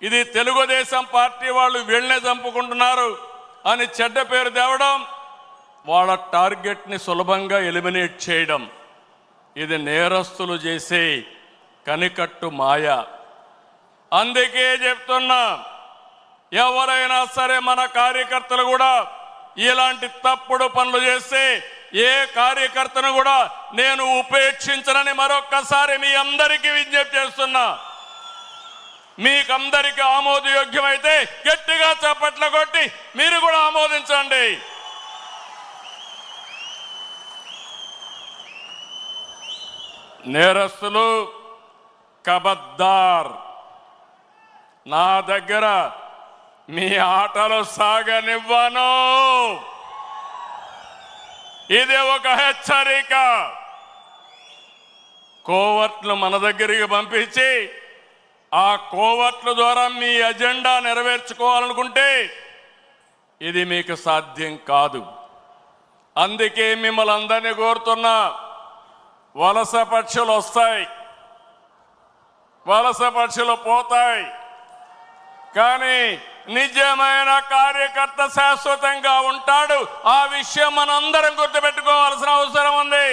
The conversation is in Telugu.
ఇది తెలుగుదేశం పార్టీ వాళ్ళు వీళ్ళనే చంపుకుంటున్నారు అని చెడ్డ పేరు తేవడం, వాళ్ళ టార్గెట్ని సులభంగా ఎలిమినేట్ చేయడం, ఇది నేరస్తులు చేసే కనికట్టు మాయ. అందుకే చెప్తున్నా, ఎవరైనా సరే మన కార్యకర్తలు కూడా ఇలాంటి తప్పుడు పనులు చేస్తే ఏ కార్యకర్తను కూడా నేను ఉపేక్షించనని మరొక్కసారి మీ అందరికీ విజ్ఞప్తి చేస్తున్నా. మీకందరికీ ఆమోదయోగ్యమైతే గట్టిగా చప్పట్లు కొట్టి మీరు కూడా ఆమోదించండి. నేరస్తులు కబద్దార్, నా దగ్గర మీ ఆటలు సాగనివ్వను. ఇది ఒక హెచ్చరిక. కోవర్ట్లు మన దగ్గరికి పంపించి ఆ కోవర్ట్ల ద్వారా మీ అజెండా నెరవేర్చుకోవాలనుకుంటే ఇది మీకు సాధ్యం కాదు. అందుకే మిమ్మల్ని అందరినీ కోరుతున్నా, వలస పక్షులు వస్తాయి, వలస పక్షులు పోతాయి, కానీ నిజమైన కార్యకర్త శాశ్వతంగా ఉంటాడు. ఆ విషయం మనందరం గుర్తుపెట్టుకోవాల్సిన అవసరం ఉంది.